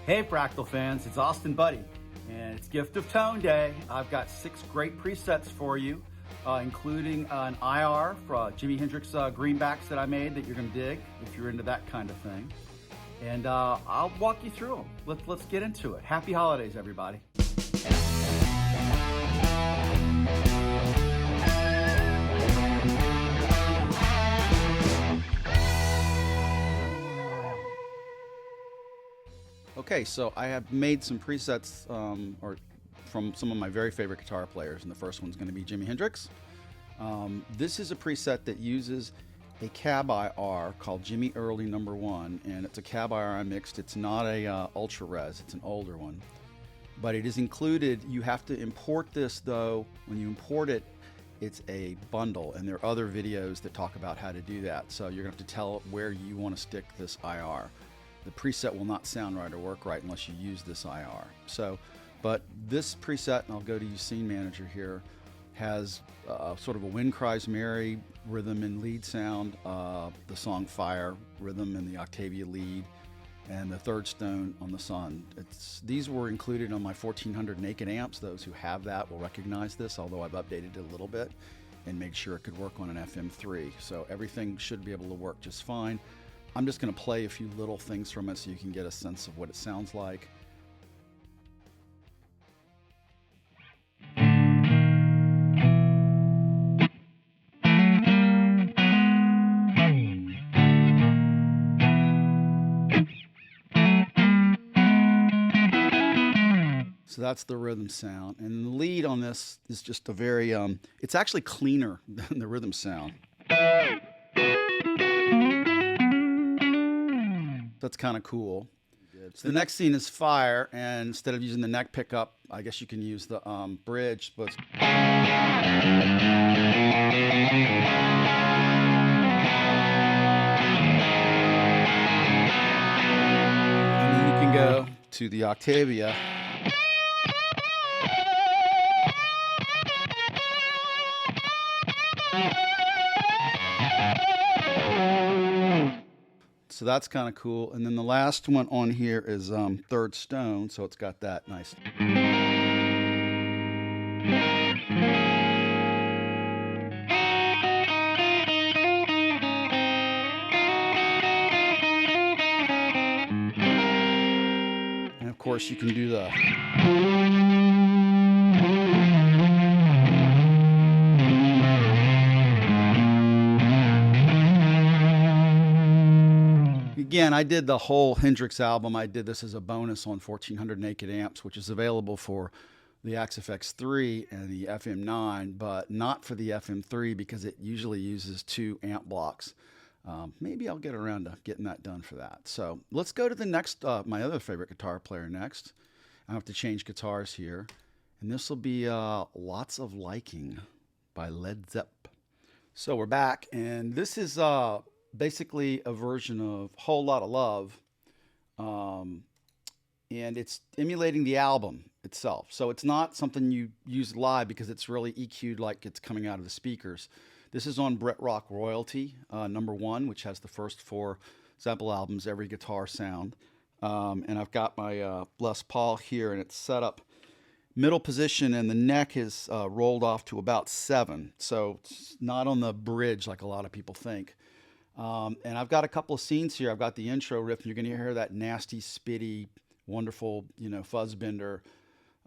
Hey Fractal fans, it's AustinBuddy, and it's Gift of Tone Day. I've got 6 great presets for you, including an IR for Jimi Hendrix greenbacks that I made that you're gonna dig if you're into that kind of thing. And I'll walk you through them. Let's get into it. Happy holidays, everybody. Okay, so I have made some presets from some of my very favorite guitar players, and the first one's going to be Jimi Hendrix. This is a preset that uses a cab IR called Jimmy Early No. 1, and it's a cab IR I mixed. It's not a ultra res, it's an older one, but it is included. You have to import this though. When you import it, it's a bundle, and there are other videos that talk about how to do that. So you're going to have to tell where you want to stick this IR. The preset will not sound right or work right unless you use this IR. So, but this preset, and I'll go to use Scene Manager here, has sort of a Wind Cries Mary rhythm and lead sound, the song Fire rhythm and the Octavia lead, and the Third Stone on the Sun. These were included on my 1400 naked amps. Those who have that will recognize this, although I've updated it a little bit and made sure it could work on an FM3. So everything should be able to work just fine. I'm just going to play a few little things from it so you can get a sense of what it sounds like. So that's the rhythm sound. And the lead on this is just a very, it's actually cleaner than the rhythm sound. That's kind of cool. So the next scene is Fire, and instead of using the neck pickup, I guess you can use the bridge. But and then you can go to the Octavia. So that's kind of cool. And then the last one on here is Third Stone, so it's got that nice. And of course you can do the Again, I did the whole Hendrix album. I did this as a bonus on 1400 naked amps, which is available for the XFX3 and the FM9, but not for the FM3 because it usually uses 2 amp blocks. Maybe I'll get around to getting that done for that. So let's go to the next, my other favorite guitar player next. I have to change guitars here. And this will be Lots of Liking by Led Zepp. So we're back, and this is basically a version of Whole Lotta Love, and it's emulating the album itself. So it's not something you use live because it's really EQ'd like it's coming out of the speakers. This is on Brit Rock Royalty No. 1, which has the first 4 Zeppelin albums, every guitar sound. And I've got my Les Paul here, and it's set up middle position, and the neck is rolled off to about 7. So it's not on the bridge like a lot of people think. And I've got a couple of scenes here. I've got the intro riff, and you're going to hear that nasty, spitty, wonderful, fuzz bender.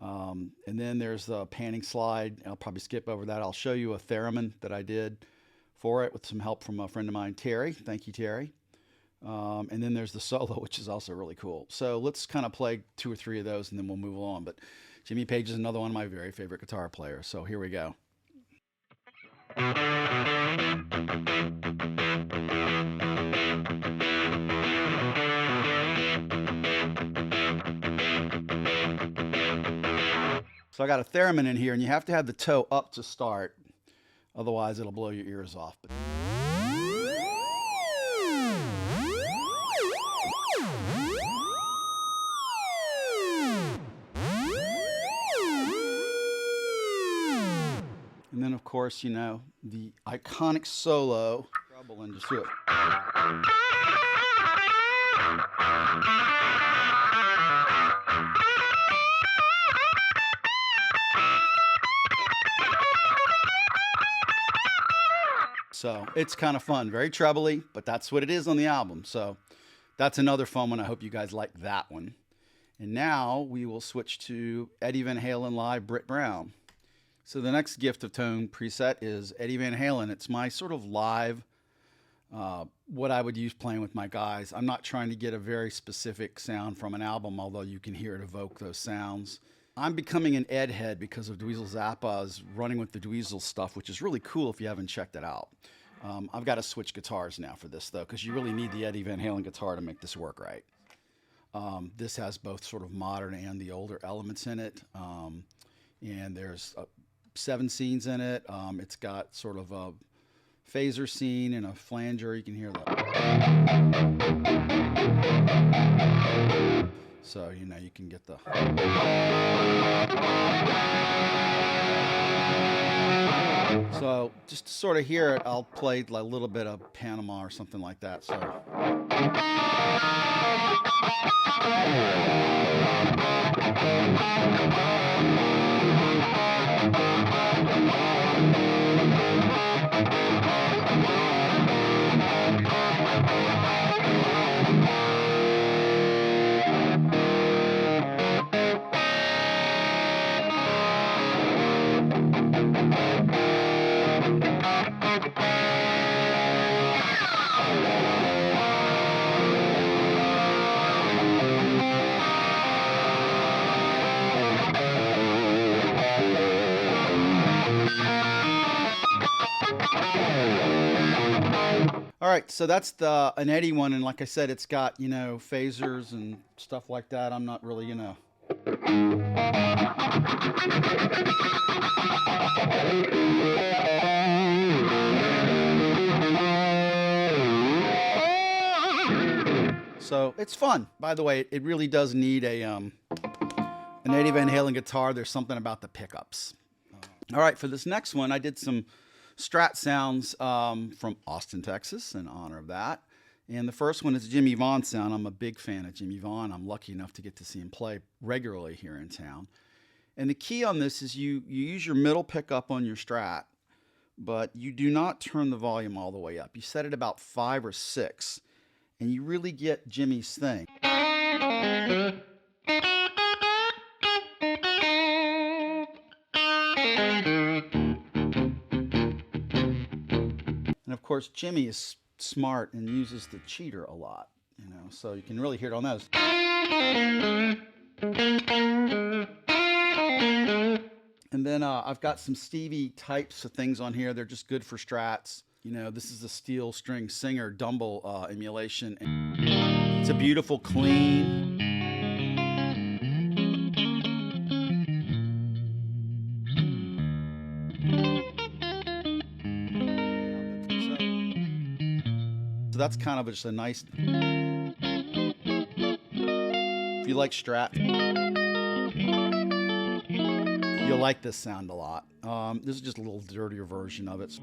And then there's the panning slide. I'll probably skip over that. I'll show you a Theremin that I did for it with some help from a friend of mine, Terry. Thank you, Terry. And then there's the solo, which is also really cool. So let's kind of play 2 or 3 of those, and then we'll move on. But Jimmy Page is another one of my very favorite guitar players. So here we go. So I got a Theremin in here, and you have to have the toe up to start. Otherwise, it'll blow your ears off. And then, of course, the iconic solo. Trouble and just do it. So it's kind of fun, very trebly, but that's what it is on the album. So that's another fun one. I hope you guys like that one. And now we will switch to Eddie Van Halen Live Britt Brown. So the next Gift of Tone preset is Eddie Van Halen. It's my sort of live, what I would use playing with my guys. I'm not trying to get a very specific sound from an album, although you can hear it evoke those sounds. I'm becoming an Ed head because of Dweezil Zappa's Running with the Dweezil stuff, which is really cool if you haven't checked it out. I've got to switch guitars now for this, though, because you really need the Eddie Van Halen guitar to make this work right. This has both sort of modern and the older elements in it. And there's 7 scenes in it. It's got sort of a phaser scene and a flanger. You can hear that. So, you know, you can get the... So, just to sort of hear it, I'll play a little bit of Panama or something like that. So... All right, so that's an Eddie one, and like I said, it's got, you know, phasers and stuff like that. I'm not really, you know. So it's fun. By the way, it really does need an Eddie Van Halen guitar. There's something about the pickups. All right, for this next one, I did some Strat sounds from Austin, Texas, in honor of that. And the first one is Jimmy Vaughan sound. I'm a big fan of Jimmy Vaughan. I'm lucky enough to get to see him play regularly here in town. And the key on this is you use your middle pickup on your Strat, but you do not turn the volume all the way up. You set it about 5 or 6, and you really get Jimmy's thing. And of course, Jimmy is smart and uses the cheater a lot, you know, so you can really hear it on those. And then I've got some Stevie types of things on here. They're just good for Strats. You know, this is a Steel String Singer Dumble emulation. It's a beautiful, clean. That's kind of just a nice, if you like Strat, you'll like this sound a lot. This is just a little dirtier version of it.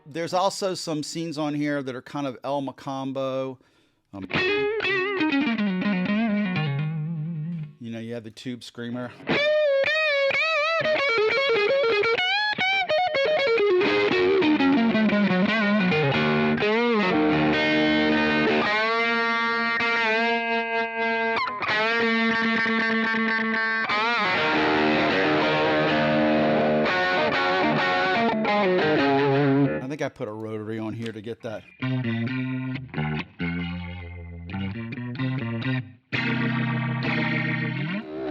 There's also some scenes on here that are kind of El Macambo. You know, you have the tube screamer. I think I put a rotary on here to get that.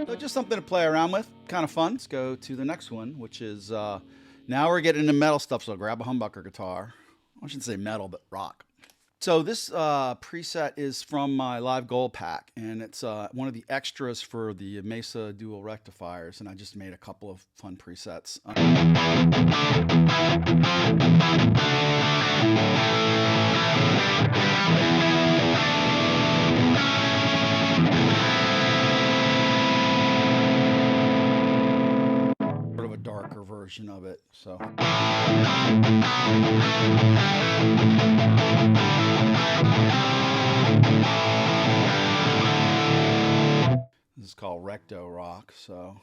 So just something to play around with, kind of fun. Let's go to the next one, which is, now we're getting into metal stuff, so grab a humbucker guitar. I shouldn't say metal, but rock. So this preset is from my Live Gold pack, and it's one of the extras for the Mesa dual rectifiers, and I just made a couple of fun presets. Sort of a darker version of it, so. This is called Rectifier crypto rock. So.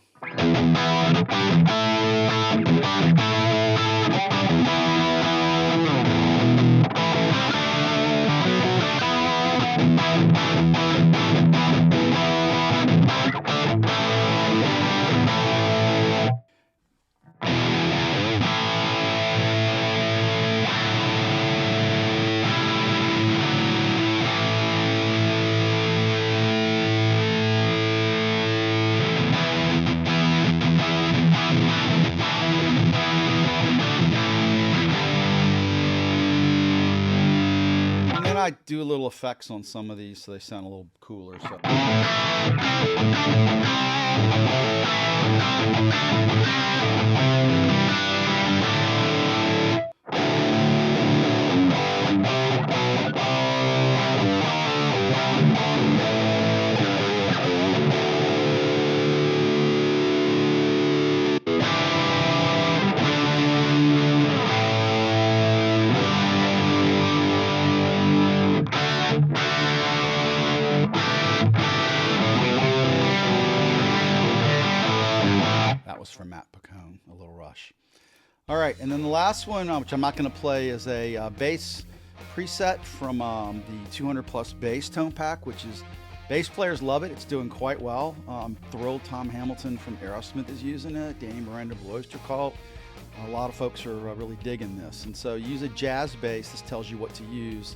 I do little effects on some of these so they sound a little cooler. So. From Matt Picone, a little Rush. All right, and then the last one, which I'm not going to play, is a bass preset from the 200 plus bass tone pack, which is, bass players love it. It's doing quite well. I'm thrilled Tom Hamilton from Aerosmith is using it. Danny Miranda of Oyster Cult. A lot of folks are really digging this. And so use a jazz bass. This tells you what to use.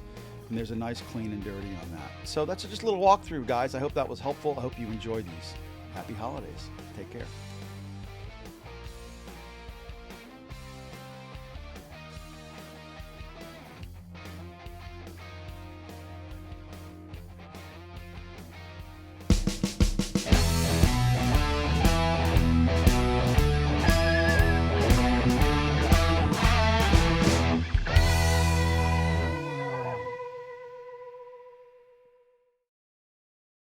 And there's a nice clean and dirty on that. So that's just a little walkthrough, guys. I hope that was helpful. I hope you enjoyed these. Happy holidays. Take care.